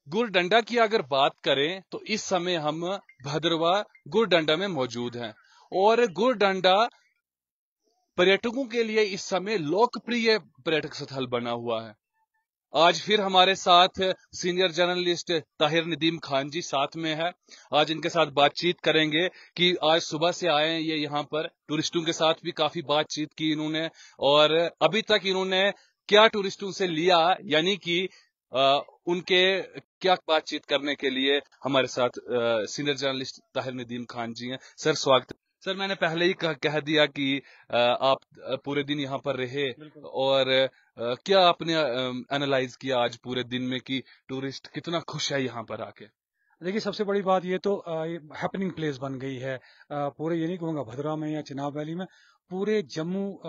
गुरडंडा की अगर बात करें तो इस समय हम भद्रवा गुरडंडा में मौजूद हैं और गुरडंडा पर्यटकों के लिए इस समय लोकप्रिय पर्यटक स्थल बना हुआ है। आज फिर हमारे साथ सीनियर जर्नलिस्ट ताहिर नदीम खान जी साथ में है। आज इनके साथ बातचीत करेंगे कि आज सुबह से आए हैं ये यहाँ पर, टूरिस्टों के साथ भी काफी बातचीत की इन्होंने और अभी तक इन्होंने क्या टूरिस्टों से लिया, यानी कि उनके क्या बातचीत करने के लिए हमारे साथ सीनियर जर्नलिस्ट ताहिर नदीम खान जी हैं। सर स्वागत। सर मैंने पहले ही कह दिया कि आप पूरे दिन यहाँ पर रहे और क्या आपने एनालाइज किया आज पूरे दिन में कि टूरिस्ट कितना खुश है यहाँ पर आके? देखिए, सबसे बड़ी बात ये तो हैपनिंग प्लेस बन गई है। पूरे ये नहीं कहूँगा भद्रवा में या चिनाब वैली में, पूरे जम्मू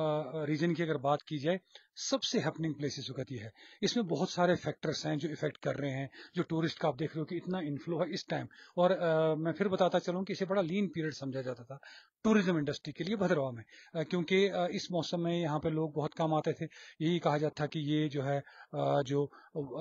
रीजन की अगर बात की जाए, सबसे हैपनिंग प्लेस इस वक्त ये है। इसमें बहुत सारे फैक्टर्स हैं जो इफेक्ट कर रहे हैं, जो टूरिस्ट का आप देख रहे हो कि इतना इन्फ्लो है इस टाइम। और मैं फिर बताता चलूँ कि इसे बड़ा लीन पीरियड समझा जाता था टूरिज्म इंडस्ट्री के लिए भद्रवा में, क्योंकि इस मौसम में यहाँ पे लोग बहुत कम आते थे। यही कहा जाता था कि ये जो है जो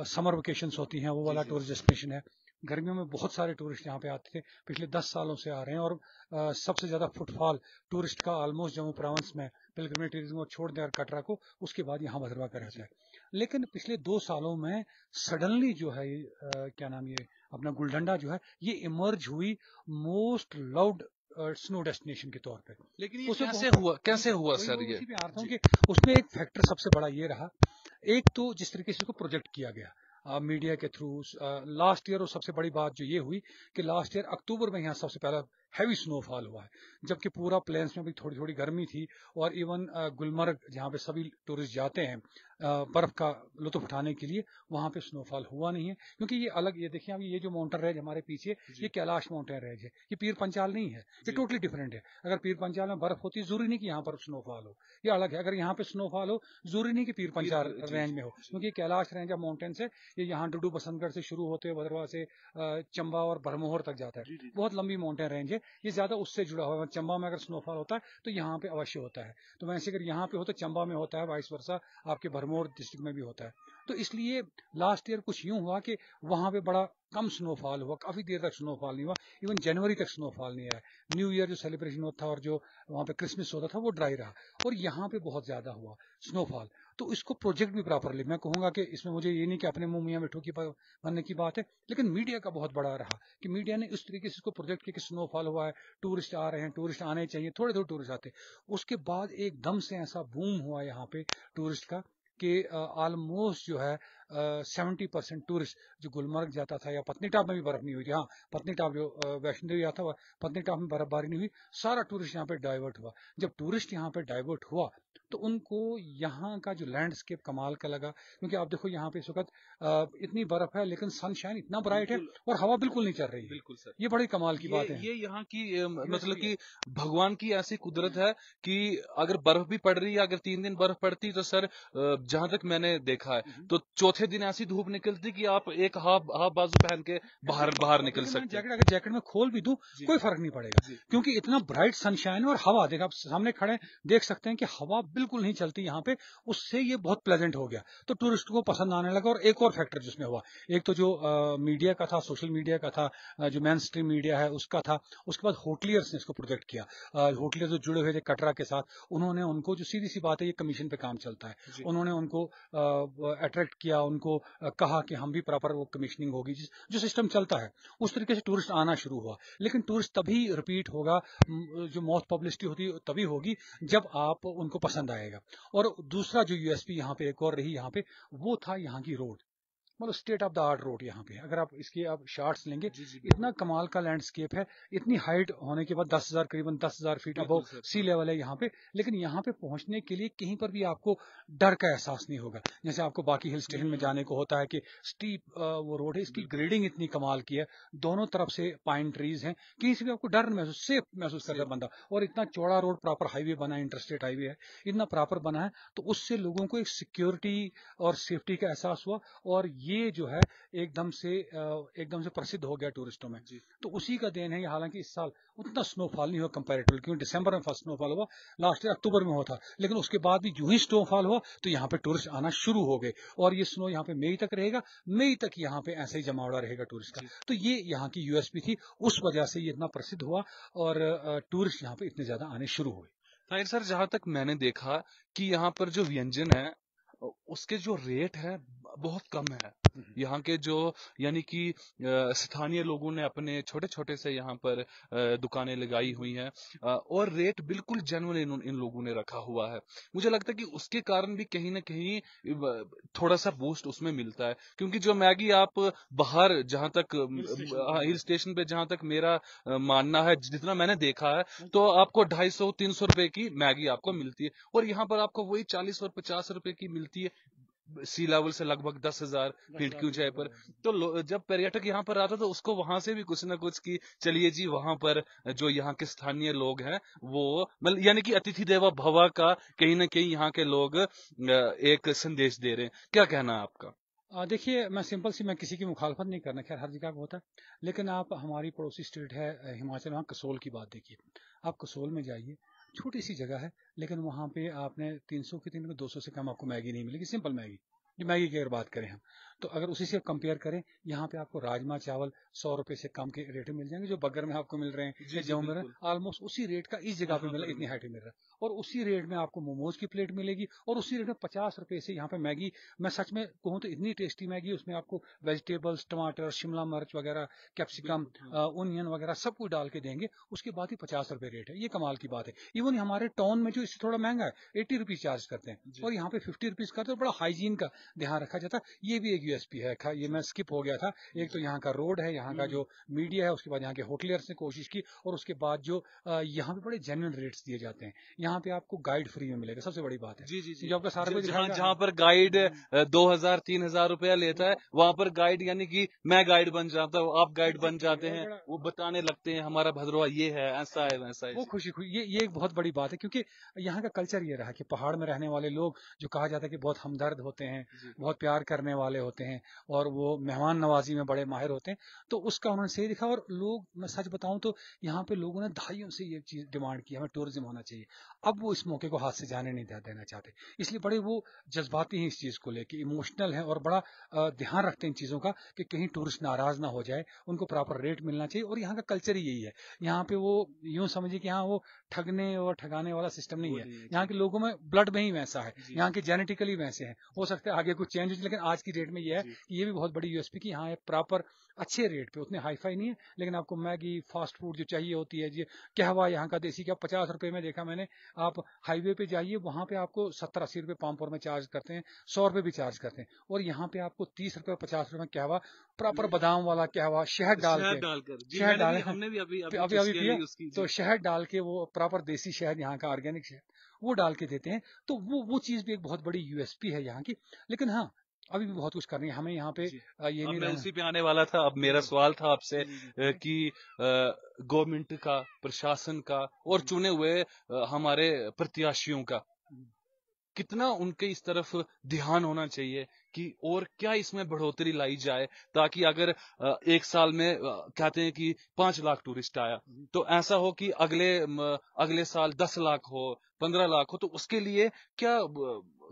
समर वेकेशंस होती हैं वो वाला टूरिस्ट डेस्टिनेशन है। गर्मियों में बहुत सारे टूरिस्ट यहाँ पे आते थे, पिछले 10 सालों से आ रहे हैं। और सबसे ज्यादा फुटफॉल टूरिस्ट का ऑलमोस्ट जम्मू प्रोविंस में पिलग्रिमेज टूरिज्म को छोड़ दें और कटरा को, उसके बाद यहाँ भद्रवा का रहता है। लेकिन पिछले 2 सालों में सडनली जो है क्या नाम ये अपना गुलडंडा जो है ये इमर्ज हुई मोस्ट लव्ड स्नो डेस्टिनेशन के तौर पे। लेकिन ये कैसे हुआ सर? ये आ रहा हूँ कि उसमें एक फैक्टर सबसे बड़ा ये रहा, एक तो जिस तरीके से इसको प्रोजेक्ट किया गया मीडिया के थ्रू लास्ट ईयर। और सबसे बड़ी बात जो ये हुई कि लास्ट ईयर अक्टूबर में यहाँ सबसे पहला हैवी स्नोफॉल हुआ है, जबकि पूरा प्लेन्स में भी थोड़ी थोड़ी गर्मी थी। और इवन गुलमर्ग जहाँ पे सभी टूरिस्ट जाते हैं बर्फ का लुत्फ उठाने के लिए, वहां पे स्नोफॉल हुआ नहीं है। क्योंकि ये अलग, ये देखिए अभी ये जो माउंटेन रेंज हमारे पीछे, ये कैलाश माउंटेन रेंज है, ये पीर पंचाल नहीं है, ये टोटली डिफरेंट है। अगर पीर पंचाल में बर्फ होती, जरूरी नहीं कि यहाँ पर स्नोफॉल हो, ये अलग है। अगर यहाँ पे स्नोफॉल हो, जरूरी नहीं कि पीर पंचाल रेंज में हो, क्योंकि कैलाश रेंज ऑफ माउंटेन्स है। ये यहाँ डुडू बसंतगढ़ से शुरू होते हुए भद्रवा से चंबा और भरमोहर तक जाता है। बहुत लंबी माउंटेन रेंज है, ये ज्यादा उससे जुड़ा हुआ है। चंबा में अगर स्नोफॉल होता है तो यहाँ पे अवश्य होता है, तो वैसे अगर यहाँ पे हो तो चंबा में होता है, वाइस वर्सा आपके भरमोर डिस्ट्रिक्ट में भी होता है। तो इसलिए लास्ट ईयर कुछ यूं हुआ कि वहां पे बड़ा कम स्नोफॉल हुआ, काफी देर तक स्नोफॉल नहीं हुआ, इवन जनवरी तक स्नोफॉल नहीं आया। न्यू ईयर जो सेलिब्रेशन होता था और जो वहां पे क्रिसमस होता था वो ड्राई रहा, और यहाँ पे बहुत ज्यादा हुआ स्नोफॉल। तो इसको प्रोजेक्ट भी प्रॉपरली, मैं कहूंगा कि इसमें मुझे ये नहीं कि अपने मुंह मियां मिठू की बनने की बात है, लेकिन मीडिया का बहुत बड़ा रहा कि मीडिया ने इस तरीके से इसको प्रोजेक्ट किया कि स्नोफॉल हुआ है, टूरिस्ट आ रहे हैं, टूरिस्ट आने चाहिए, थोड़े थोड़े टूरिस्ट आते। उसके बाद एकदम से ऐसा बूम हुआ यहाँ पे टूरिस्ट का कि ऑलमोस्ट जो है 70% टूरिस्ट जो गुलमर्ग जाता था, या पत्नीटॉप में भी बर्फ नहीं हुई थी, हाँ पत्नीटॉप जो वैष्णो देवी आता हुआ, पत्नीटॉप में बर्फबारी नहीं हुई, सारा टूरिस्ट यहाँ पे डाइवर्ट हुआ। जब टूरिस्ट यहाँ पे डाइवर्ट हुआ तो उनको यहाँ का जो लैंडस्केप कमाल का लगा, क्योंकि आप देखो यहाँ पे इस वक्त इतनी बर्फ है लेकिन सनशाइन इतना ब्राइट है और हवा बिल्कुल नहीं चल रही है। बिल्कुल सर, ये बड़ी कमाल की बात है। ये यहाँ की मतलब कि भगवान की ऐसी कुदरत है कि अगर बर्फ भी पड़ रही है, अगर 3 दिन बर्फ पड़ती तो सर जहां तक मैंने देखा है तो चौथे दिन ऐसी धूप निकलती कि आप एक हाफ हाफ बाजू पहन के बाहर बाहर निकल सकते। जैकेट अगर जैकेट में खोल भी दूं कोई फर्क नहीं पड़ेगा, क्योंकि इतना ब्राइट सनशाइन और हवा, देखा आप सामने खड़े देख सकते हैं कि हवा बिल्कुल नहीं चलती यहाँ पे। उससे ये बहुत प्लेजेंट हो गया, तो टूरिस्ट को पसंद आने लगा। और एक और फैक्टर जिसमें हुआ, एक तो जो मीडिया का था, सोशल मीडिया का था, जो मेन स्ट्रीम मीडिया है उसका था। उसके बाद होटलियर्स ने इसको प्रोजेक्ट किया। होटलियर्स जो जुड़े हुए थे कटरा के साथ, उन्होंने उनको, जो सीधी सी बात है ये कमीशन पे काम चलता है, उन्होंने उनको अट्रैक्ट किया, उनको कहा कि हम भी प्रॉपर वो कमीशनिंग होगी, जो सिस्टम चलता है उस तरीके से टूरिस्ट आना शुरू हुआ। लेकिन टूरिस्ट तभी रिपीट होगा, जो मोस्ट पब्लिसिटी होती है तभी होगी जब आप उनको पसंद आएगा। और दूसरा जो यूएसपी यहाँ पे एक और रही यहाँ पे, वो था यहाँ की रोड, मतलब state of the art road यहाँ पे। अगर आप इसके आप शॉट्स लेंगे, इतना कमाल का लैंडस्केप है, इतनी हाइट होने के बाद 10,000 करीबन 10,000 फीट अबव सी लेवल है यहाँ पे। लेकिन यहाँ पे पहुंचने के लिए कहीं पर भी आपको डर का एहसास नहीं होगा, जैसे आपको बाकी हिल स्टेशन में जाने को होता है कि स्टीप वो रोड है। इसकी ग्रेडिंग इतनी कमाल की है, दोनों तरफ से पाइन ट्रीज हैं, कहीं से भी आपको डर महसूस, सेफ महसूस करता है बंदा। और इतना चौड़ा रोड, प्रॉपर हाईवे बना है, इंटरस्टेट हाईवे है, इतना प्रॉपर बना है, तो उससे लोगों को एक सिक्योरिटी और सेफ्टी का एहसास हुआ। और ये जो है एकदम से प्रसिद्ध हो गया टूरिस्टों में। तो उसी का देन है। हालांकि इस साल उतना स्नोफॉल नहीं हुआ कंपैरेटिवली, क्योंकि दिसंबर में फर्स्ट स्नोफॉल हुआ, लास्ट ईयर अक्टूबर में हुआ था। लेकिन उसके बाद भी जो ही स्नोफॉल हुआ तो यहाँ पे टूरिस्ट आना शुरू हो गए, और ये स्नो यहाँ पे मई तक रहेगा। मई तक यहाँ पे ऐसे ही जमावड़ा रहेगा टूरिस्ट का। तो ये यहाँ की यूएसपी थी, उस वजह से ये इतना प्रसिद्ध हुआ और टूरिस्ट यहाँ पे इतने ज्यादा आने शुरू हुए। ताहिर सर, जहां तक मैंने देखा कि यहाँ पर जो व्यंजन है उसके जो रेट है बहुत कम है। यहाँ के जो यानी कि स्थानीय लोगों ने अपने छोटे छोटे से यहाँ पर दुकानें लगाई हुई हैं, और रेट बिल्कुल जेन्युइन इन लोगों ने रखा हुआ है। मुझे लगता है कि उसके कारण भी कहीं ना कहीं थोड़ा सा बूस्ट उसमें मिलता है, क्योंकि जो मैगी आप बाहर जहां तक हिल स्टेशन पे जहां तक मेरा मानना है, जितना मैंने देखा है, तो आपको 250-300 रुपए की मैगी आपको मिलती है, और यहाँ पर आपको वही 40 और 50 रुपए की मिलती है, सी लेवल से लगभग 10,000 फीट की ऊंचाई पर। तो जब पर्यटक यहाँ पर आता तो उसको वहां से भी कुछ ना कुछ की चलिए जी, वहां पर जो यहाँ के स्थानीय लोग हैं वो मतलब यानी कि अतिथि देवो भव का कहीं ना कहीं यहाँ के लोग एक संदेश दे रहे हैं। क्या कहना है आपका? देखिए, मैं किसी की मुखालफत नहीं करना, खैर हर जगह का होता है। लेकिन आप हमारी पड़ोसी स्टेट है हिमाचल, वहाँ कसोल की बात देखिए। आप कसोल में जाइए, छोटी सी जगह है, लेकिन वहाँ पे आपने 300 की 200 से कम आपको मैगी नहीं मिलेगी, सिंपल मैगी। जो मैगी की अगर बात करें हम, तो अगर उसी से कंपेयर करें, यहाँ पे आपको राजमा चावल 100 रुपए से कम के रेट में मिल जाएंगे, जो बगर में आपको मिल रहे हैं या जम्मू में ऑलमोस्ट उसी रेट का इस जगह पे मिला, इतनी हाइट में मिल रहा है। और उसी रेट में आपको मोमोज की प्लेट मिलेगी, और उसी रेट में 50 रुपए से यहाँ पे मैगी, मैं सच में कहूँ तो इतनी टेस्टी मैगी, उसमें आपको वेजिटेबल्स, टमाटर, शिमला मिर्च वगैरह, कैप्सिकम, ओनियन वगैरह सब कुछ डाल के देंगे। उसके बाद ही 50 रुपए रेट है। ये कमाल की बात है। इवन हमारे टाउन में जो इससे थोड़ा महंगा है, 80 रुपीज चार्ज करते हैं, और यहाँ पे 50 रुपीज करते हैं। बड़ा हाइजीन का ध्यान रखा जाता है। ये भी एक यूएसपी है। ये मैं स्किप हो गया था। एक तो यहाँ का रोड है, यहाँ का जो मीडिया है, उसके बाद यहाँ के होटलियर्स ने कोशिश की, और उसके बाद जो यहाँ पे बड़े जेन्युइन रेट्स दिए जाते हैं। यहाँ पे आपको गाइड फ्री में मिलेगा, सबसे बड़ी बात है। जो आपका सारा कुछ दिखाएगा। जहाँ पर गाइड 2,000-3,000 रुपया लेता है, वहां पर गाइड यानी कि मैं गाइड बन जाता हूँ, आप गाइड बन जाते हैं, वो बताने लगते हैं हमारा भद्रवा ये है, ऐसा है, वैसा है। वो खुशी ये एक बहुत बड़ी बात है, क्योंकि यहाँ का कल्चर ये रहा कि पहाड़ में रहने वाले लोग, जो कहा जाता है कि बहुत हमदर्द होते हैं, बहुत प्यार करने वाले होते हैं, और वो मेहमान नवाजी में बड़े माहिर होते हैं। तो उसका उन्होंने सही दिखा। और लोग, मैं सच बताऊं तो यहाँ पे लोगों ने दहाइयों से ये चीज डिमांड की, हमें टूरिज्म होना चाहिए। अब वो इस मौके को हाथ से जाने नहीं देना चाहते, इसलिए बड़े वो जज्बाती हैं इस चीज को लेके, इमोशनल है, और बड़ा ध्यान रखते हैं इन चीजों का कि कहीं टूरिस्ट नाराज ना हो जाए, उनको प्रॉपर रेट मिलना चाहिए। और यहाँ का कल्चर ही यही है। यहाँ पे वो यूं समझिए कि यहाँ वो ठगने और ठगाने वाला सिस्टम नहीं है। यहाँ के लोगों में ब्लड में ही वैसा है, यहाँ के जेनेटिकली वैसे हैं। हो सकता है आगे कुछ चेंज हो, लेकिन आज की डेट में ये है कि ये भी बहुत बड़ी यूएसपी की यहाँ प्रॉपर अच्छे रेट पे, उतने हाई फाई नहीं है, लेकिन आपको मैगी, फास्ट फूड जो चाहिए होती है जी, कहवा यहाँ का देसी क्या 50 रुपए में देखा मैंने। आप हाईवे पे जाइए, वहां पे आपको 70-80 रुपए पामपुर में चार्ज करते हैं, 100 रुपए भी चार्ज करते हैं। और यहाँ पे आपको 30 रुपए 50 रुपए में कहवा, प्रॉपर बादाम वाला कहवा, शहद डालकर, शहद डाल, हमने भी अभी पिया, तो शहद डाल के, वो प्रॉपर देसी शहद, यहाँ का ऑर्गेनिक शहद, वो डाल के देते हैं। तो वो चीज भी एक बहुत बड़ी यूएसपी है यहाँ की। लेकिन हाँ, अभी भी बहुत कुछ करनी है हमें यहाँ पे। ये नहीं, मैं उसी पे आने वाला था। अब मेरा सवाल था आपसे कि गवर्नमेंट का, प्रशासन का, और चुने हुए हमारे प्रत्याशियों का कितना उनके इस तरफ ध्यान होना चाहिए कि और क्या इसमें बढ़ोतरी लाई जाए, ताकि अगर एक साल में कहते हैं कि 5 लाख टूरिस्ट आया, तो ऐसा हो कि अगले साल 10 लाख हो, 15 लाख हो। तो उसके लिए क्या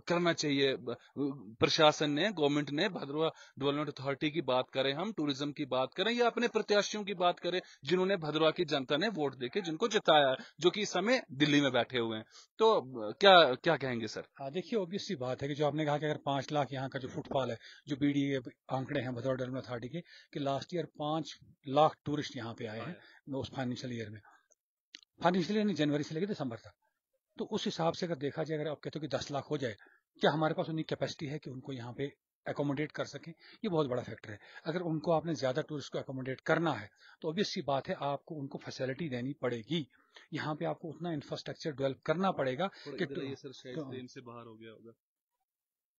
करना चाहिए प्रशासन ने, गवर्नमेंट ने? भद्रवा डेवलपमेंट अथॉरिटी की बात करें, हम टूरिज्म की बात करें, या अपने प्रत्याशियों की बात करें जिन्होंने भद्रवा की जनता ने वोट देके जिनको जिताया, जो कि इस समय दिल्ली में बैठे हुए हैं, तो क्या क्या कहेंगे सर? हाँ, देखिए, ऑब्वियस सी बात है कि जो आपने कहा कि अगर 5 लाख यहाँ का जो फुटफॉल है, जो बीडी के आंकड़े हैं भद्रवा डेवलपमेंट अथॉरिटी के, कि लास्ट ईयर 5 लाख टूरिस्ट यहाँ पे आए हैं उस फाइनेंशियल ईयर में। फाइनेंशियल ईयर नहीं, जनवरी से लेकर दिसंबर तक। तो उस हिसाब से अगर देखा जाए, अगर आप कहते हो कि 10 लाख हो जाए, क्या हमारे पास उतनी कैपेसिटी है कि उनको यहाँ पे एकोमोडेट कर सकें? ये बहुत बड़ा फैक्टर है। अगर उनको आपने ज्यादा टूरिस्ट को एकोमोडेट करना है, तो ऑब्वियस सी बात है आपको उनको फैसिलिटी देनी पड़ेगी। यहाँ पे आपको उतना इंफ्रास्ट्रक्चर डेवलप करना पड़ेगा कि ये सर शायद फ्रेम से बाहर हो गया होगा।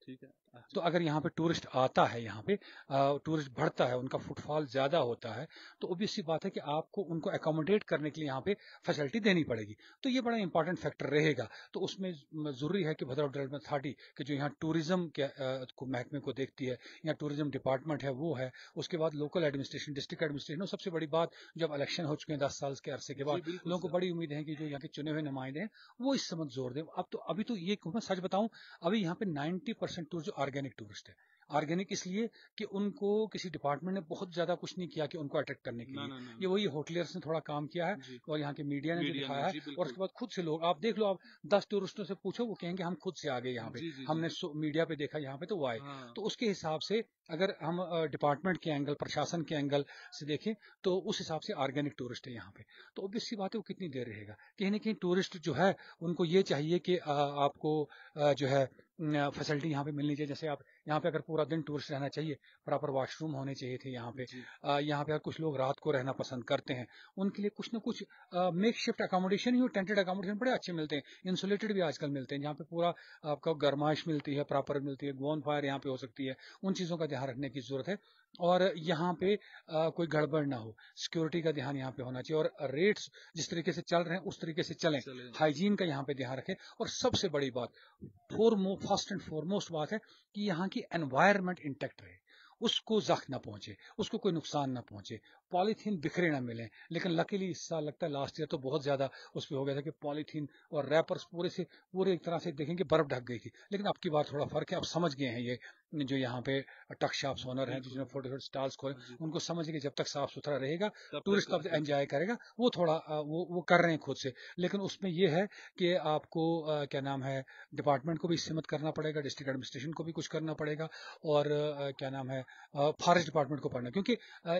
ठीक है। तो अगर यहाँ पे टूरिस्ट आता है, यहाँ पे टूरिस्ट बढ़ता है, उनका फुटफॉल ज्यादा होता है, तो ऑब्वियस सी बात है कि आपको उनको अकोमोडेट करने के लिए यहाँ पे फैसिलिटी देनी पड़ेगी। तो ये बड़ा इंपॉर्टेंट फैक्टर रहेगा। तो उसमें जरूरी है कि भद्रवाह डेवलपमेंट अथॉरिटी कि जो यहाँ टूरिज्म के को महकमे को देखती है, यहाँ टूरिज्म डिपार्टमेंट है वो है, उसके बाद लोकल एडमिनिस्ट्रेशन, डिस्ट्रिक्ट एडमिनिस्ट्रेशन, और सबसे बड़ी बात, जब इलेक्शन हो चुके हैं 10 साल के अरसे के बाद, लोगों को बड़ी उम्मीद है कि जो यहाँ के चुने हुए नुमाइंदे हैं वो इस समय जोर दें। अब तो अभी तो ये मैं सच बताऊं, अभी यहाँ पे 90% टूरिस्ट जो ऑर्गेनिक टूरिस्ट है। ऑर्गेनिक इसलिए कि उनको किसी डिपार्टमेंट ने बहुत ज्यादा कुछ नहीं किया कि उनको अट्रैक्ट करने के लिए। ये वही होटलियर्स ने थोड़ा काम किया है, और यहाँ के मीडिया ने जो दिखाया है, और उसके बाद खुद से लोग, आप देख लो, आप 10 टूरिस्टों से पूछो, वो कहेंगे हम खुद से आ गए यहाँ पे, हमने मीडिया पे देखा यहाँ पे तो वो आए। तो उसके हिसाब से अगर हम डिपार्टमेंट के एंगल, प्रशासन के एंगल से देखें, तो उस हिसाब से ऑर्गेनिक टूरिस्ट है यहाँ पे। तो ऑब्वियस सी बात है, वो कितनी देर रहेगा। कहीं ना कहीं टूरिस्ट जो है उनको ये चाहिए कि आपको जो है फैसिलिटी यहाँ पे मिलनी चाहिए। जैसे आप यहाँ पे अगर पूरा दिन टूरिस्ट रहना चाहिए, प्रॉपर वॉशरूम होने चाहिए थे यहाँ पे। यहाँ पे अगर कुछ लोग रात को रहना पसंद करते हैं, उनके लिए कुछ ना कुछ मेक शिफ्ट अकोमोडेशन ही, टेंटेड अकोमोडेशन बड़े अच्छे मिलते हैं, इंसुलेटेड भी आजकल मिलते हैं, जहाँ पे पूरा आपका गर्माइश मिलती है, प्रॉपर मिलती है, बोन फायर यहाँ पे हो सकती है। उन चीज़ों का ध्यान रखने की जरूरत है, और यहाँ पे कोई गड़बड़ ना हो, सिक्योरिटी का ध्यान यहाँ पे होना चाहिए, और रेट्स जिस तरीके से चल रहे हैं उस तरीके से चलें, हाइजीन का यहाँ पे ध्यान रखें। और सबसे बड़ी बात, फर्स्ट एंड फॉरमोस्ट बात है कि यहाँ की एनवायरनमेंट इंटैक्ट रहे, उसको जख्म ना पहुंचे, उसको कोई नुकसान ना पहुंचे, पॉलीथीन बिखरे ना मिले। लेकिन लकीली इस साल लगता है, लास्ट ईयर तो बहुत ज्यादा उस पर हो गया था कि पॉलीथीन और रैपर्स पूरे एक तरह से देखेंगे बर्फ ढक गई थी। लेकिन अब की बार थोड़ा फर्क है, अब समझ गए हैं ये जो यहाँ पे टक शॉप्स ओनर हैं, जिन्होंने छोटे छोटे स्टॉल्स खोले, उनको समझ गए जब तक साफ सुथरा रहेगा टूरिस्ट तब एंजॉय करेगा। वो थोड़ा वो कर रहे हैं खुद से। लेकिन उसमें ये है कि आपको क्या नाम है, डिपार्टमेंट को भी इससे मत करना पड़ेगा, डिस्ट्रिक्ट एडमिनिस्ट्रेशन को भी कुछ करना पड़ेगा, और क्या नाम है, फॉरेस्ट डिपार्टमेंट को पढ़ना। क्योंकि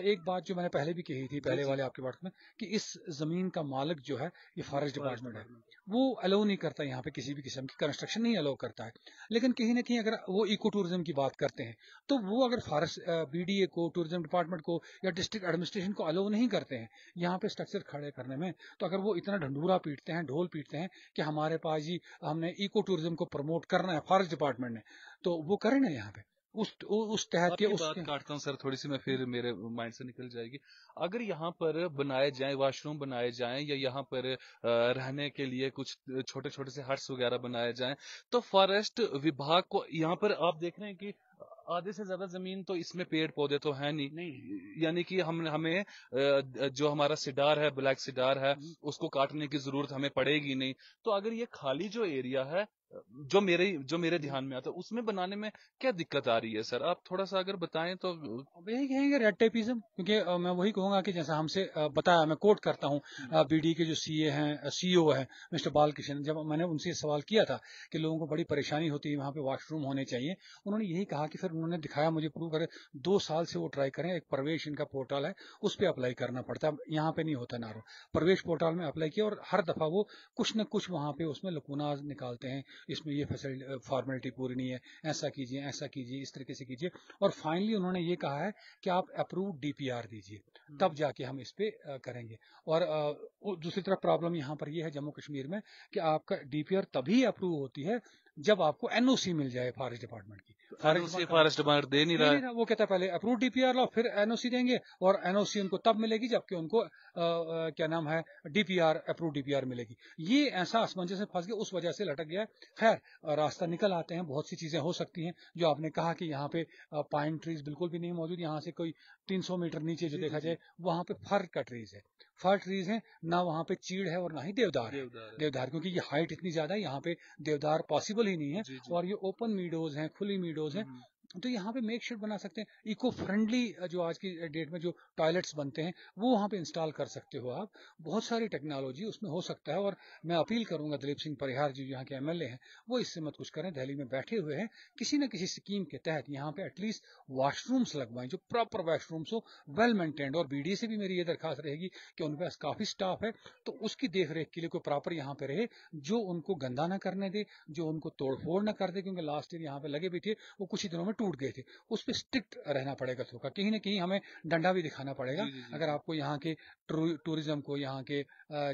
एक बात जो मैंने पहले भी कही थी, पहले वाले आपके बात में, कि इस जमीन का मालिक जो है ये फॉरेस्ट डिपार्टमेंट है, वो अलाउ नहीं करता यहाँ पे किसी भी किस्म की कंस्ट्रक्शन नहीं अलाउ करता है। लेकिन कहीं ना कहीं अगर वो इको टूरिज्म की बात करते हैं, तो वो अगर फॉरेस्ट बीडीए को, टूरिज्म डिपार्टमेंट को या डिस्ट्रिक्ट एडमिनिस्ट्रेशन को अलाउ नहीं करते हैं यहाँ पे स्ट्रक्चर खड़े करने में, तो अगर वो इतना ढंढूरा पीटते हैं, ढोल पीटते हैं कि हमारे पास जी हमने इको टूरिज्म को प्रमोट करना है फॉरेस्ट डिपार्टमेंट ने, तो वो करें ना यहाँ पे उस तहत के बात काटता हूँ सर थोड़ी सी, मैं फिर मेरे माइंड से निकल जाएगी। अगर यहाँ पर बनाए जाए वॉशरूम बनाए जाएं, या यहाँ पर रहने के लिए कुछ छोटे छोटे से हट्स वगैरह बनाए जाएं, तो फॉरेस्ट विभाग को, यहाँ पर आप देख रहे हैं कि आधे से ज्यादा जमीन तो इसमें पेड़ पौधे तो है नहीं, यानी कि हमें जो हमारा सिडार है, ब्लैक सिडार है, उसको काटने की जरूरत हमें पड़ेगी नहीं। तो अगर ये खाली जो एरिया है जो मेरे ध्यान में आता है, उसमें बनाने में क्या दिक्कत आ रही है सर? आप थोड़ा सा अगर बताएं तो। अब यही कहेंगे रेड टेपिज्म, क्योंकि मैं वही कहूंगा कि जैसा हमसे बताया, मैं कोट करता हूँ बीडी के जो सीए हैं, सीईओ हैं, मिस्टर बालकृष्ण, जब मैंने उनसे सवाल किया था कि लोगों को बड़ी परेशानी होती है, वहाँ पे वॉशरूम होने चाहिए, उन्होंने यही कहा कि फिर उन्होंने दिखाया मुझे प्रूव करे, 2 साल से वो ट्राई करें, एक प्रवेश इनका पोर्टल है, उस पर अप्लाई करना पड़ता है, यहाँ पे नहीं होता नारो। प्रवेश पोर्टल में अप्लाई किया, और हर दफा वो कुछ न कुछ वहाँ पे उसमें लकूना निकालते हैं, इसमें ये फैसिलिटी फॉर्मेलिटी पूरी नहीं है, ऐसा कीजिए, ऐसा कीजिए, इस तरीके से कीजिए। और फाइनली उन्होंने ये कहा है कि आप अप्रूव डीपीआर दीजिए, तब जाके हम इस पे करेंगे। और दूसरी तरफ प्रॉब्लम यहाँ पर ये है जम्मू कश्मीर में कि आपका डीपीआर तभी अप्रूव होती है जब आपको एनओसी मिल जाए फॉरेस्ट डिपार्टमेंट की। फॉरेस्ट डिपार्टमेंट दे नहीं रहा, वो कहता है पहले अप्रूव डीपीआर लो, फिर एनओसी देंगे, और एनओसी उनको तब मिलेगी जबकि उनको क्या नाम है, डीपीआर, अप्रूव डीपीआर मिलेगी। ये ऐसा असमंजस में फंस गया, उस वजह से लटक गया। खैर, रास्ता निकल आते हैं, बहुत सी चीजें हो सकती हैं। जो आपने कहा कि यहाँ पे पाइन ट्रीज बिल्कुल भी नहीं मौजूद, यहाँ से कोई 300 मीटर नीचे जो देखा जाए, वहां पे फर का ट्रीज है, फर ट्रीज है ना, वहां पे चीड़ है और ना ही देवदार है। देवदार क्योंकि ये हाइट इतनी ज्यादा है, यहाँ पे देवदार पॉसिबल ही नहीं है। और ये ओपन मीडोज हैं, खुली मीडोज हैं, तो यहाँ पे मेक श्योर बना सकते हैं। इको फ्रेंडली जो आज की डेट में जो टॉयलेट्स बनते हैं, वो वहाँ पे इंस्टॉल कर सकते हो आप। बहुत सारी टेक्नोलॉजी उसमें हो सकता है, और मैं अपील करूंगा दिलीप सिंह परिहार जी, यहाँ के एमएलए हैं, वो इससे मत कुछ करें, दिल्ली में बैठे हुए हैं, किसी न किसी स्कीम के तहत यहाँ पे एटलीस्ट वॉशरूम्स लगवाएं, जो प्रॉपर वॉशरूम्स हो, वेल मेंटेन्ड। और बीडी से भी मेरी ये दरखास्त रहेगी कि उनके पास काफी स्टाफ है, तो उसकी देख रेख के लिए कोई प्रॉपर यहाँ पे रहे, जो उनको गंदा ना करने दे, जो उनको तोड़फोड़ ना कर दे। क्योंकि लास्ट ईयर यहाँ पे लगे भी थे, वो कुछ ही दिनों में टूट गए थे। उस पर स्ट्रिक्ट रहना पड़ेगा थोड़ा, कहीं ना कहीं हमें डंडा भी दिखाना पड़ेगा। अगर आपको यहाँ के टूरिज्म को, यहाँ के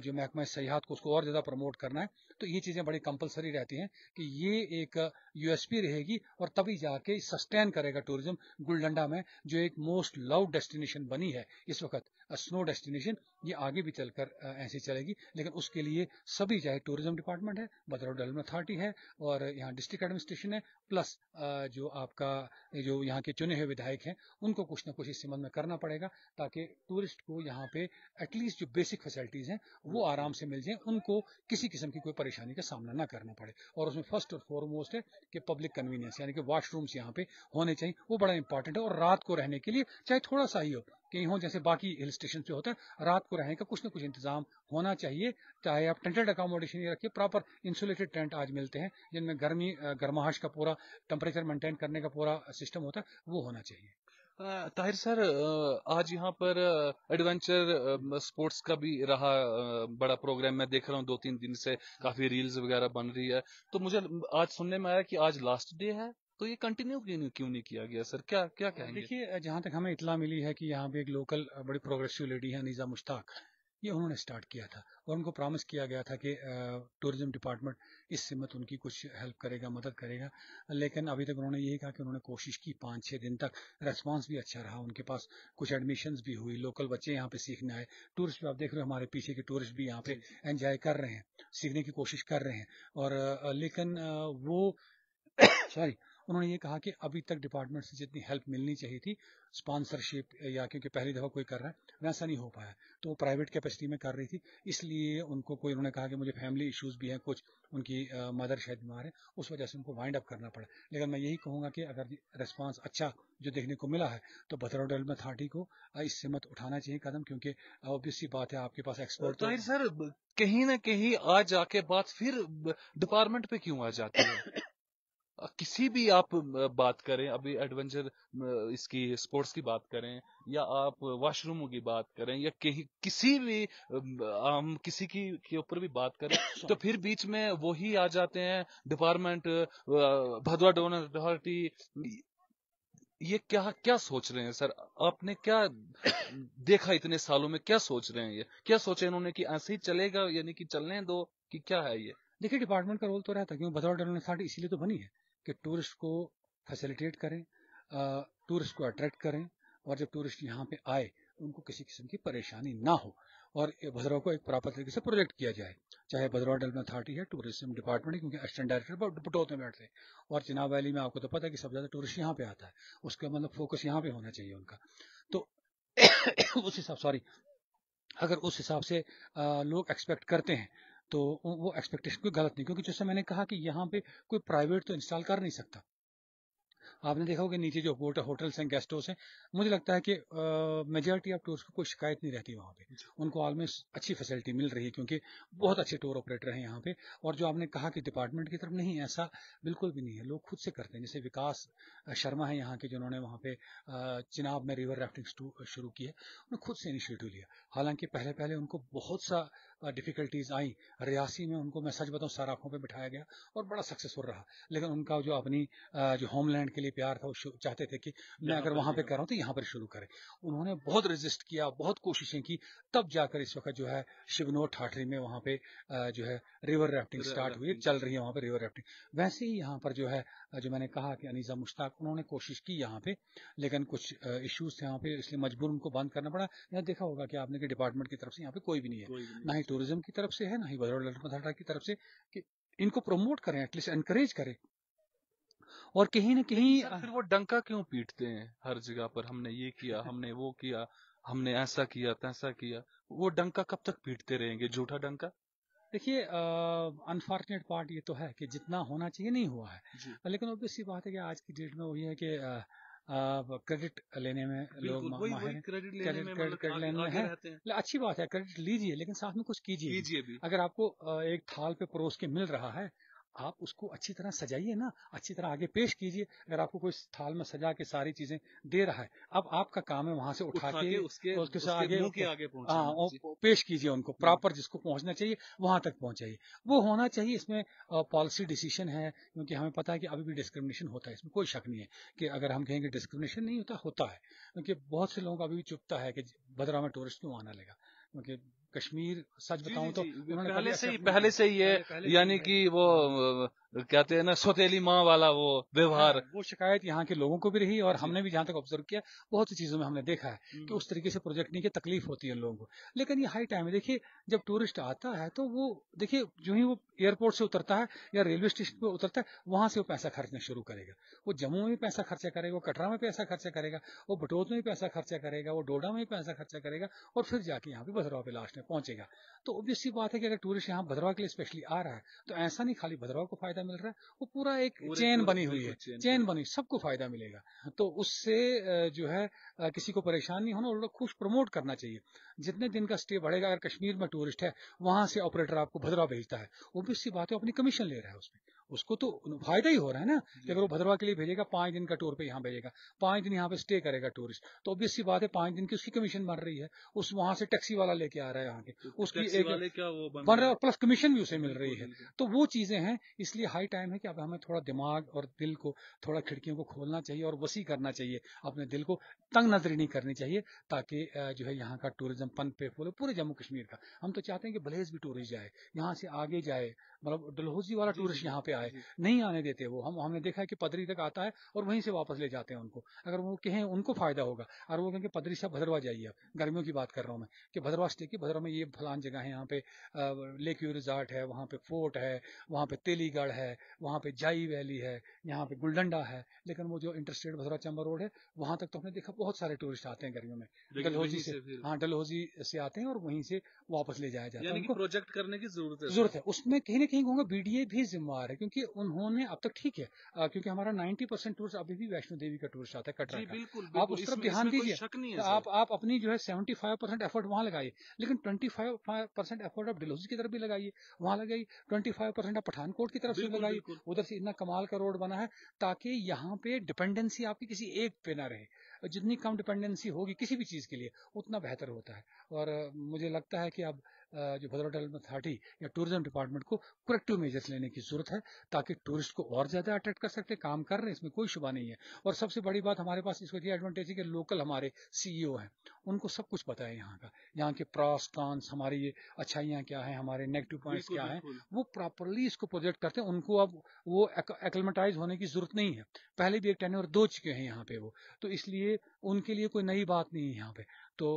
जो महकमा सयाहत को, उसको और ज्यादा प्रमोट करना है, तो ये चीजें बड़ी कंपलसरी रहती हैं कि ये एक यूएसपी रहेगी और तभी जाके सस्टेन करेगा टूरिज्म गुलडंडा में, जो एक मोस्ट लव्ड डेस्टिनेशन बनी है इस वक्त, स्नो डेस्टिनेशन। ये आगे भी चलकर ऐसे चलेगी, लेकिन उसके लिए सभी, चाहे टूरिज्म डिपार्टमेंट है, भद्रवाह डेवलपमेंट अथॉरिटी है, और यहाँ डिस्ट्रिक्ट एडमिनिस्ट्रेशन है, प्लस जो आपका जो यहाँ के चुने हुए विधायक हैं, उनको कुछ ना कुछ इस संबंध में करना पड़ेगा, ताकि टूरिस्ट को यहाँ पे एटलीस्ट जो बेसिक फैसिलिटीज हैं वो आराम से मिल जाए, उनको किसी किस्म की कोई परेशानी का सामना ना करना पड़े। और उसमें फर्स्ट और फॉरमोस्ट है कि पब्लिक कन्वीनियंस, यानी कि वॉशरूम्स यहाँ पे होने चाहिए, वो बड़ा इंपॉर्टेंट है। और रात को रहने के लिए चाहे थोड़ा सा ही हो, कहीं हो जैसे बाकी हिल स्टेशन पे होता है, रात को रहने का कुछ ना कुछ इंतजाम होना चाहिए। चाहे आप टेंटेड अकोमोडेशन ही रखिए, प्रॉपर इंसुलेटेड टेंट आज मिलते हैं जिनमें गर्माहट का पूरा टेम्परेचर मेंटेन करने का पूरा सिस्टम होता है, वो होना चाहिए। ताहिर सर, आज यहाँ पर एडवेंचर स्पोर्ट्स का भी रहा बड़ा प्रोग्राम। मैं देख रहा हूँ 2-3 दिन से काफी रील्स वगैरह बन रही है। तो मुझे आज सुनने में आया कि आज लास्ट डे है, तो ये कंटिन्यू क्यों नहीं किया गया सर? क्या क्या कहेंगे? देखिए, जहां तक हमें इतला मिली है कि यहाँ पे एक लोकल बड़ी प्रोग्रेसिव लेडी है, अनीजा मुश्ताक, ये उन्होंने स्टार्ट किया था और उनको प्रॉमिस किया गया था कि टूरिज्म डिपार्टमेंट इस सिमत उनकी कुछ हेल्प करेगा, मदद करेगा। लेकिन अभी तक उन्होंने यही कहा कि उन्होंने कोशिश की, 5-6 दिन तक रेस्पॉन्स भी अच्छा रहा, उनके पास कुछ एडमिशन्स भी हुई, लोकल बच्चे यहाँ पे सीखने आए, टूरिस्ट भी आप देख रहे हो, हमारे पीछे के टूरिस्ट भी यहाँ पे एंजॉय कर रहे हैं, सीखने की कोशिश कर रहे हैं। और लेकिन वो सॉरी, उन्होंने ये कहा कि अभी तक डिपार्टमेंट से जितनी हेल्प मिलनी चाहिए थी, स्पॉन्सरशिप या क्योंकि पहली दफ़ा कोई कर रहा है, वैसा नहीं हो पाया। तो वो प्राइवेट कैपेसिटी में कर रही थी, इसलिए उनको कोई, उन्होंने कहा कि मुझे फैमिली इश्यूज भी हैं कुछ, उनकी मदर शायद बीमार है, उस वजह से उनको वाइंड अप करना पड़ा। लेकिन मैं यही कहूँगा कि अगर रिस्पॉन्स अच्छा जो देखने को मिला है, तो भद्रवाह डेवलपमेंट अथॉरिटी को इससे मत उठाना चाहिए कदम, क्योंकि ऑब्वियस सी बात है, आपके पास एक्सपर्ट ताहिर सर, कहीं ना कहीं आज जाके बात फिर डिपार्टमेंट पे क्यों आ जाती है? किसी भी आप बात करें, अभी एडवेंचर इसकी स्पोर्ट्स की बात करें, या आप वॉशरूमों की बात करें, या कहीं किसी भी हम किसी की के ऊपर भी बात करें, तो फिर बीच में वही आ जाते हैं डिपार्टमेंट, भदवा डोनर अथॉरिटी। ये क्या क्या सोच रहे हैं सर? आपने क्या देखा इतने सालों में? क्या सोच रहे हैं? ये क्या सोचे इन्होंने कि ऐसे ही चलेगा, यानी कि चलने दो, कि क्या है ये? देखिए, डिपार्टमेंट का रोल तो रहता है, क्योंकि भद्रवाह डेवलपमेंट अथॉरिटी इसीलिए तो बनी है कि टूरिस्ट को फैसिलिटेट करें, टूरिस्ट को अट्रैक्ट करें, और जब टूरिस्ट यहाँ पे आए उनको किसी किस्म की परेशानी ना हो, और भद्रवाह को एक प्रॉपर तरीके से प्रोजेक्ट किया जाए। चाहे भद्रवाह डेवलपमेंट अथॉरिटी है, टूरिज्म डिपार्टमेंट है, क्योंकि असिस्टेंट डायरेक्टर बटोत में बैठते हैं, और चिनाब वैली में आपको तो पता है कि सबसे ज्यादा टूरिस्ट यहाँ पे आता है, उसका मतलब फोकस यहाँ पे होना चाहिए उनका। तो उस हिसाब, सॉरी, अगर उस हिसाब से लोग एक्सपेक्ट करते हैं, तो वो एक्सपेक्टेशन कोई गलत नहीं, क्योंकि जैसे मैंने कहा कि यहाँ पे कोई प्राइवेट तो इंस्टॉल कर नहीं सकता। आपने देखा होगा नीचे जो होटल्स हैं, गेस्ट हाउस हैं, मुझे लगता है कि मेजॉरिटी ऑफ टूर्स को कोई शिकायत नहीं रहती वहाँ पे, उनको ऑलमोस्ट अच्छी फैसिलिटी मिल रही है, क्योंकि बहुत अच्छे टूर ऑपरेटर हैं यहाँ पे। और जो आपने कहा कि डिपार्टमेंट की तरफ, नहीं, ऐसा बिल्कुल भी नहीं है, लोग खुद से करते हैं। जैसे विकास शर्मा है यहाँ के, जिन्होंने वहाँ पे चिनाब में रिवर राफ्टिंग शुरू की है, उन्होंने खुद से इनिशिएटिव लिया। हालांकि पहले पहले उनको बहुत सा डिफिकल्टीज आई, रियासी में उनको, मैं सच बताऊं, सराखों पे बिठाया गया और बड़ा सक्सेसफुल रहा। लेकिन उनका जो अपनी जो होमलैंड के लिए प्यार था, वो चाहते थे कि मैं अगर वहां पे कर रहा हूँ तो यहाँ पर शुरू करें। उन्होंने बहुत रेजिस्ट किया, बहुत कोशिशें की, तब जाकर इस वक्त जो है शिवनोर ठाठरी में वहां पे जो है रिवर राफ्टिंग स्टार्ट हुई, चल रही है वहां पे रिवर राफ्टिंग। वैसे ही यहाँ पर जो है, जो मैंने कहा कि अनीजा मुश्ताक, उन्होंने कोशिश की यहाँ पे, लेकिन कुछ इश्यूज थे यहाँ पे, इसलिए मजबूर उनको बंद करना पड़ा। यहाँ देखा होगा कि आपने कि डिपार्टमेंट की तरफ से यहाँ पे कोई भी नहीं है, ना ही टूरिज्म की तरफ से है, ना ही भद्रवाह डेवलपमेंट अथॉरिटी की तरफ से, कि इनको प्रमोट करें, एटलीस्ट एनकरेज करें। और कहीं ना कहीं सर, फिर वो डंका क्यों पीटते हैं हर जगह पर? हमने ये किया, हमने वो किया, हमने ऐसा किया, तैसा किया। वो डंका कब तक पीटते रहेंगे, झूठा डंका? देखिए, अनफॉर्चुनेट पार्ट ये तो है कि जितना होना चाहिए नहीं हुआ है। लेकिन ऑब्वियस सी बात है कि आज की डेट में वही है कि क्रेडिट लेने में लोग माहिर हैं, क्रेडिट लेने में है। अच्छी बात है, क्रेडिट लीजिए, लेकिन साथ में कुछ कीजिए भी। अगर आपको एक थाल पे परोस के मिल रहा है, आप उसको अच्छी तरह सजाइए ना, अच्छी तरह आगे पेश कीजिए। अगर आपको कोई थाल में सजा के सारी चीजें दे रहा है, अब आपका काम है वहां से उठा के उसके आगे पेश कीजिए उनको, प्रॉपर जिसको पहुंचना चाहिए वहां तक पहुंचाइए, वो होना चाहिए। इसमें पॉलिसी डिसीजन है, क्योंकि हमें पता है कि अभी भी डिस्क्रिमिनेशन होता है, इसमें कोई शक नहीं है कि अगर हम कहेंगे डिस्क्रिमिनेशन नहीं होता, होता है, क्योंकि बहुत से लोगों का अभी भी चुभता है कि भद्रवाह में टूरिस्ट क्यों आना लेगा, क्योंकि कश्मीर सच जी बताऊं जी तो जी, उन्होंने पहले कभी से ही एक्सेप्ट नहीं पहले किया। से ही ये पहले से यानी ही है। कि वो कहते हैं ना सौतेली माँ वाला वो व्यवहार। हाँ, वो शिकायत यहाँ के लोगों को भी रही और जी। हमने भी जहाँ तक ऑब्जर्व किया बहुत सी चीजों में हमने देखा है कि उस तरीके से प्रोजेक्ट नहीं की तकलीफ होती है लोगों को। लेकिन ये हाई टाइम है। देखिए जब टूरिस्ट आता है तो वो देखिए जो ही वो एयरपोर्ट से उतरता है या रेलवे स्टेशन पे उतरता है वहां से वो पैसा खर्चना शुरू करेगा। वो जम्मू में भी पैसा खर्चा करेगा, वो कटरा में पैसा खर्चा करेगा, वो बटोत में भी पैसा खर्चा करेगा, वो डोडा में भी पैसा खर्चा करेगा और फिर जाके यहाँ पे भद्रवाह पे लास्ट में पहुंचेगा। तो ऑब्वियस सी बात है कि अगर टूरिस्ट यहाँ भद्रवाह के लिए स्पेशली आ रहा है तो ऐसा नहीं खाली भद्रवाह को फायदा मिल रहा है, वो पूरा एक पूरे चेन पूरे बनी हुई बिल्कुल है। चेन चेन पूरे। बनी, सबको फायदा मिलेगा। तो उससे जो है किसी को परेशान नहीं होना और लोग खुश प्रमोट करना चाहिए। जितने दिन का स्टे बढ़ेगा, अगर कश्मीर में टूरिस्ट है वहां से ऑपरेटर आपको भद्रवाह भेजता है, ऑब्वियस सी बात है अपनी कमीशन ले रहा है उसमें, उसको तो फायदा ही हो रहा है ना कि अगर वो भद्रवाह के लिए भेजेगा 5 दिन का टूर पे यहाँ भेजेगा, 5 दिन यहाँ पे स्टे करेगा टूरिस्ट, तो ऑब्वियस सी बात है 5 दिन की उसकी कमीशन बन रही है। उस वहां से टैक्सी वाला लेके आ रहा है यहाँ के, तो उसकी टैक्सी एक वाले क्या वो बन बन रहा रहा है है। और प्लस कमीशन भी उसे मिल रही बिल्कुल है। बिल्कुल। तो वो चीजें हैं, इसलिए हाई टाइम है कि अब हमें थोड़ा दिमाग और दिल को, थोड़ा खिड़कियों को खोलना चाहिए और वसी करना चाहिए अपने दिल को, तंग नजरी नहीं करनी चाहिए, ताकि जो है यहाँ का टूरिज्म पन पे फूले पूरे जम्मू कश्मीर का। हम तो चाहते हैं कि भलेज भी टूरिस्ट जाए यहाँ से आगे जाए, मतलब डलहौजी वाला जी जी टूरिस्ट यहाँ पे आए, जी। नहीं आने देते वो। हमने देखा है कि पदरी तक आता है और वहीं से वापस ले जाते हैं उनको। अगर वो कहें उनको फायदा होगा, और वो कहेंगे पदरी से भद्रवाह जाइए, अब गर्मियों की बात कर रहा हूँ मैं, कि भद्रवाह स्टे की, भद्रवाह में ये फलान जगह है, यहाँ पे लेक व्यू रिजॉर्ट है, वहाँ पे फोर्ट है, वहाँ पे तेलीगढ़ है, वहाँ पे जाई वैली है, यहाँ पे गुलडंडा है। लेकिन वो जो इंटरस्टेट भद्रवाह चंबा रोड है वहां तक तो हमने देखा बहुत सारे टूरिस्ट आते हैं गर्मियों में, लेकिन डलहौजी वहीं से। से फिर हाँ, डलहौजी से आते हैं और वहीं से वापस ले जाया जाता है यानी कि उनको। प्रोजेक्ट करने की जरूरत है जरूरत सर। है उसमें, कहीं ना कहीं कहूंगा बीडीए भी जिम्मेवार है, क्योंकि उन्होंने अब तक ठीक है, क्योंकि हमारा 90% टूरिस्ट अभी भी वैष्णो देवी का टूरिस्ट आता है, कटरा जी का। बिल्कुल आप बिल्कुल, उस तरफ इसमें ध्यान इसमें कोई दीजिए। शक नहीं तो है सर। आप अपनी जो है 75% एफर्ट वहां लगाइए, लेकिन 25% एफर्ट आप डलहौजी की तरफ भी लगाइए, वहां लगाइए। 25% आप पठानकोट की तरफ से बिल्कुल लगाइए, बिल्कुल। उधर से इतना कमाल का रोड बना है, ताकि यहाँ पे डिपेंडेंसी आपकी किसी एक पे ना रहे। जितनी कम डिपेंडेंसी होगी किसी भी चीज के लिए उतना बेहतर होता है। और मुझे लगता है कि अब जो भद्रवाह डेवलपमेंट अथॉरिटी या टूरिज्म डिपार्टमेंट को करेक्टिव मेजर्स लेने की जरूरत है, ताकि टूरिस्ट को और ज्यादा अट्रैक्ट कर सकते। काम कर रहे हैं, इसमें कोई शुबा नहीं है। और सबसे बड़ी बात हमारे पास इस वजह ये एडवांटेज है कि लोकल हमारे सीईओ हैं, उनको सब कुछ पता है यहाँ का, यहाँ के प्रॉस कॉन्स, हमारी ये अच्छाइयाँ क्या हैं, हमारे नेगेटिव पॉइंट्स बिल्कुल क्या हैं, बिल्कुल। वो प्रॉपरली इसको प्रोजेक्ट करते हैं। उनको अब वो एक्लेमेटाइज होने की जरूरत नहीं है, पहले भी एक टेन्योर दो चुके हैं यहाँ पे वो, तो इसलिए उनके लिए कोई नई बात नहीं है यहाँ पे। तो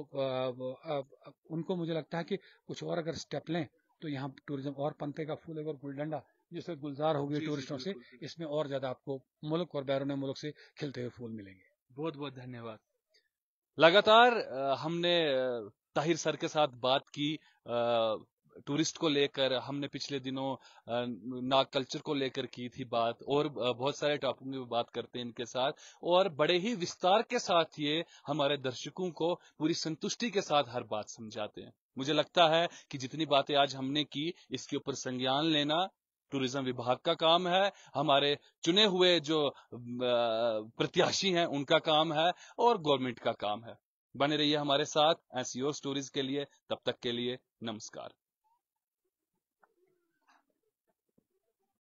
उनको मुझे लगता है कि कुछ और अगर स्टेप लें तो यहाँ टूरिज्म और पनपेगा, फूलेगा और गुलडंडा जिससे गुलजार हो गए जी जी टूरिस्टों से, बिल्कुल बिल्कुल। इसमें और ज्यादा आपको मुल्क और बैरून मुल्क से खिलते हुए फूल मिलेंगे। बहुत बहुत धन्यवाद। लगातार हमने ताहिर सर के साथ बात की टूरिस्ट को लेकर। हमने पिछले दिनों नाग कल्चर को लेकर की थी बात, और बहुत सारे टॉपिक में बात करते हैं इनके साथ, और बड़े ही विस्तार के साथ ये हमारे दर्शकों को पूरी संतुष्टि के साथ हर बात समझाते हैं। मुझे लगता है कि जितनी बातें आज हमने की, इसके ऊपर संज्ञान लेना टूरिज्म विभाग का काम है, हमारे चुने हुए जो प्रत्याशी हैं उनका काम है, और गवर्नमेंट का काम है। बने रहिए हमारे साथ ऐसी और स्टोरीज के लिए। तब तक के लिए नमस्कार।